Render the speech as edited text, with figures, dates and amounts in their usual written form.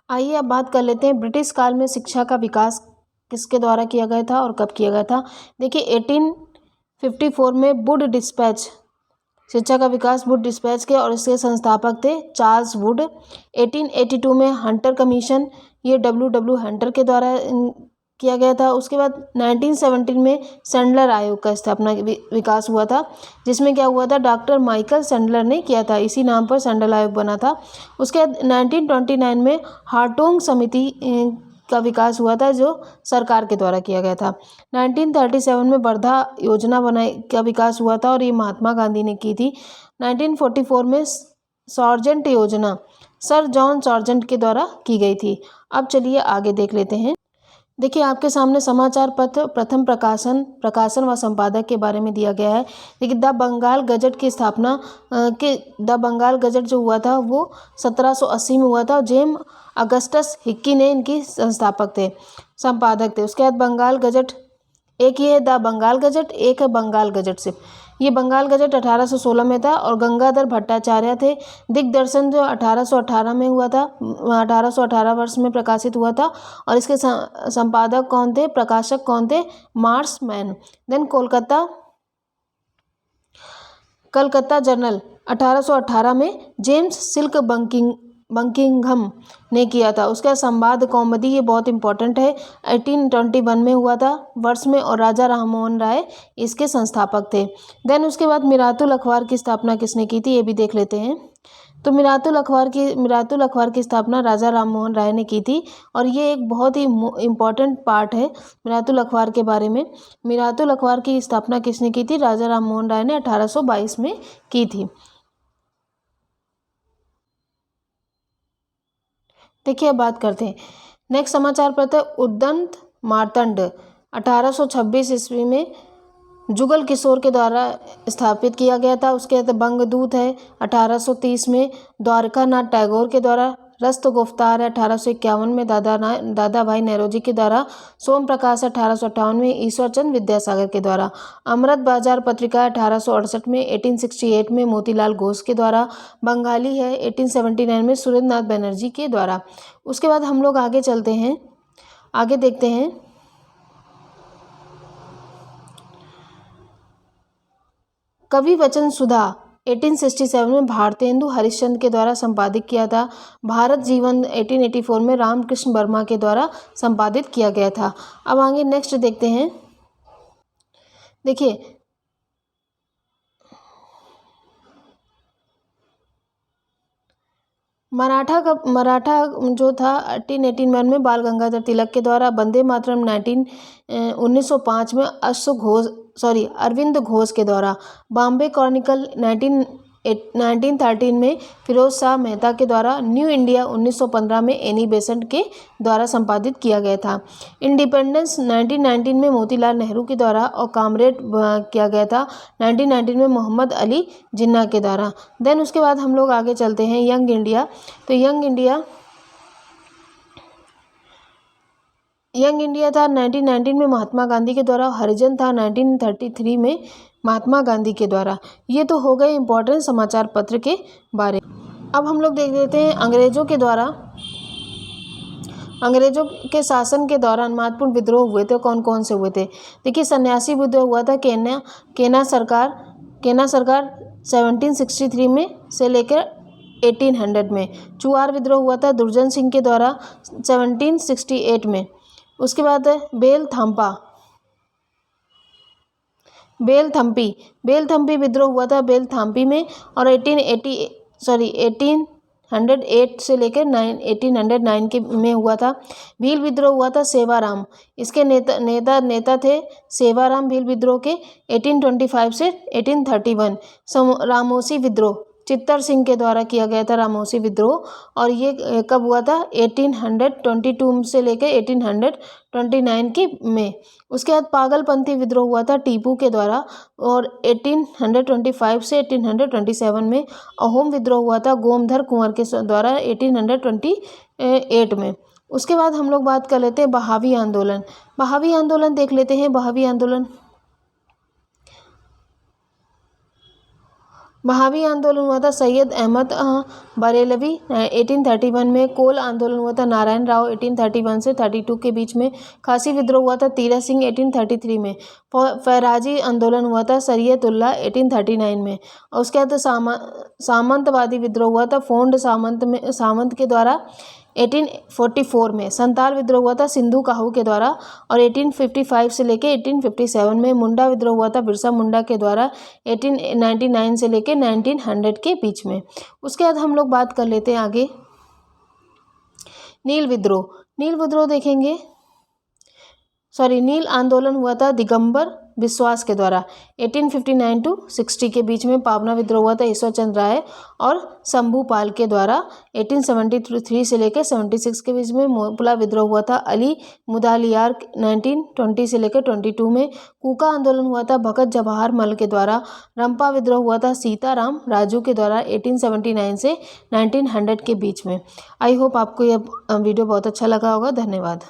आइए अब बात कर लेते हैं ब्रिटिश काल में शिक्षा का विकास किसके द्वारा किया गया था और कब किया गया था। देखिए 1854 में वुड डिस्पैच, शिक्षा का विकास वुड डिस्पैच के और इसके संस्थापक थे चार्ल्स वुड। 1882 में हंटर कमीशन, ये डब्ल्यू हंटर के द्वारा किया गया था। उसके बाद 1917 में सैंडलर आयोग का स्थापना विकास हुआ था, जिसमें क्या हुआ था, डॉक्टर माइकल सैंडलर ने किया था, इसी नाम पर सैंडलर आयोग बना था। उसके बाद 1929 में हार्टोंग समिति का विकास हुआ था, जो सरकार के द्वारा किया गया था। 1937 में वर्धा योजना बनाई का विकास हुआ था और ये महात्मा गांधी ने की थी। 1944 में सार्जेंट योजना सर जॉन सार्जेंट के द्वारा की गई थी। अब चलिए आगे देख लेते हैं। देखिए आपके सामने समाचार पत्र प्रथम प्रकाशन व संपादक के बारे में दिया गया है। देखिए द बंगाल गजट की स्थापना द बंगाल गजट जो हुआ था वो 1780 में हुआ था। जेम अगस्टस हिक्की ने इनकी संपादक थे। उसके बाद बंगाल गजट, एक ये है द बंगाल गजट, एक है बंगाल गजट सिर्फ। ये बंगाल गजट 1816 में था और गंगाधर भट्टाचार्य थे। दिग्दर्शन जो 1818 में हुआ था, 1818 वर्ष में प्रकाशित हुआ था और इसके संपादक कौन थे, प्रकाशक कौन थे, Marshman. Then Calcutta journal 1818 में जेम्स सिल्क बंकिंघम ने किया था। उसका संवाद कौमुदी, ये बहुत इंपॉर्टेंट है, 1821 में हुआ था वर्ष में और राजा राममोहन राय इसके संस्थापक थे। देन उसके बाद मिरातुल अखबार की स्थापना किसने की थी, ये भी देख लेते हैं। तो मिरातुल अखबार की स्थापना राजा राममोहन राय ने की थी और ये एक बहुत ही इम्पोर्टेंट पार्ट है मिरातुल अखबार के बारे में। मिरातुल अखबार की स्थापना किसने की थी, राजा राममोहन राय ने 1822 में की थी। देखिए अब बात करते हैं नेक्स्ट समाचार पत्र उद्दंत मार्तंड 1826 ईस्वी में जुगल किशोर के द्वारा स्थापित किया गया था। उसके बाद बंगदूत है 1830 में, द्वारकानाथ टैगोर के द्वारा, रस्त गुफ्तार है 1851 में दादा भाई नेरोजी के द्वारा, सोम प्रकाश 1858 में, ईश्वरचंद विद्यासागर के द्वारा, अमृत बाजार पत्रिका 1868 में, 1868 में मोतीलाल घोष के द्वारा, बंगाली है 1879 में सुरेंद्र नाथ बनर्जी के द्वारा। उसके बाद हम लोग आगे चलते हैं, आगे देखते हैं। कवि वचन सुधा 1867 में भारतेंदु हरिश्चंद्र के द्वारा संपादित किया था। भारत जीवन 1884 में रामकृष्ण वर्मा के द्वारा संपादित किया गया था। अब आगे नेक्स्ट देखते हैं। देखिए मराठा जो था 1881 में बाल गंगाधर तिलक के द्वारा, वंदे मातरम 1905 में अरविंद घोष के द्वारा, बॉम्बे क्रॉनिकल 1913 में फिरोज शाह मेहता के द्वारा, न्यू इंडिया 1915 में एनी बेसेंट के द्वारा संपादित किया गया था। इंडिपेंडेंस 1919 में मोतीलाल नेहरू के द्वारा और कामरेड किया गया था 1919 में मोहम्मद अली जिन्ना के द्वारा। देन उसके बाद हम लोग आगे चलते हैं यंग इंडिया। तो यंग इंडिया था 1919 में महात्मा गांधी के द्वारा, हरिजन था 1933 में महात्मा गांधी के द्वारा। ये तो हो गए इंपॉर्टेंट समाचार पत्र के बारे। अब हम लोग देख लेते हैं अंग्रेजों के शासन के दौरान महत्वपूर्ण विद्रोह हुए थे, कौन कौन से हुए थे। देखिए सन्यासी विद्रोह हुआ था केना सरकार 1763 में से लेकर 1800 में। चुआर विद्रोह हुआ था दुर्जन सिंह के द्वारा 1768 में। उसके बाद बेलथम्पी विद्रोह हुआ था बेलथाम्पी में और 1808 से लेकर 1809 के में हुआ था। भील विद्रोह हुआ था सेवाराम, इसके नेता थे सेवाराम भील विद्रोह के 1825 से 1831। रामोसी विद्रोह चित्तर सिंह के द्वारा किया गया था रामोसी विद्रोह, और ये कब हुआ था 1822 से लेकर 1829 के में। उसके बाद पागलपंथी विद्रोह हुआ था टीपू के द्वारा और 1825 से 1827 में। अहोम विद्रोह हुआ था गोमधर कुंवर के द्वारा 1828 में। उसके बाद हम लोग बात कर लेते हैं बहावी आंदोलन देख लेते हैं। बहावी आंदोलन बहावी आंदोलन हुआ था सैयद अहमद बरेलवी 1831 में। कोल आंदोलन हुआ था नारायण राव 1831 से 32 के बीच में। खासी विद्रोह हुआ था तीरथ सिंह 1833 में। फैराजी आंदोलन हुआ था सरियतुल्लाह 1839 में। और उसके बाद सामंतवादी विद्रोह हुआ था फोंड सामंत के द्वारा 1844 में। संताल विद्रोह हुआ था सिंधु काहू के द्वारा और 1855 से लेके 1857 में। मुंडा विद्रोह हुआ था बिरसा मुंडा के द्वारा 1899 से लेके 1900 के बीच में। उसके बाद हम लोग बात कर लेते हैं आगे नील विद्रोह। नील विद्रोह देखेंगे नील आंदोलन हुआ था दिगंबर विश्वास के द्वारा 1859 to 60 के बीच में। पावना विद्रोह हुआ था ईश्वर चंद्र राय और शंभूपाल के द्वारा 1873 से लेकर 76 के बीच में। मोपुला विद्रोह हुआ था अली मुदालियार 1920 से लेकर 22 में। कूका आंदोलन हुआ था भगत जवाहर मल के द्वारा। रंपा विद्रोह हुआ था सीताराम राजू के द्वारा 1879 से 1900 के बीच में। आई होप आपको यह वीडियो बहुत अच्छा लगा होगा। धन्यवाद।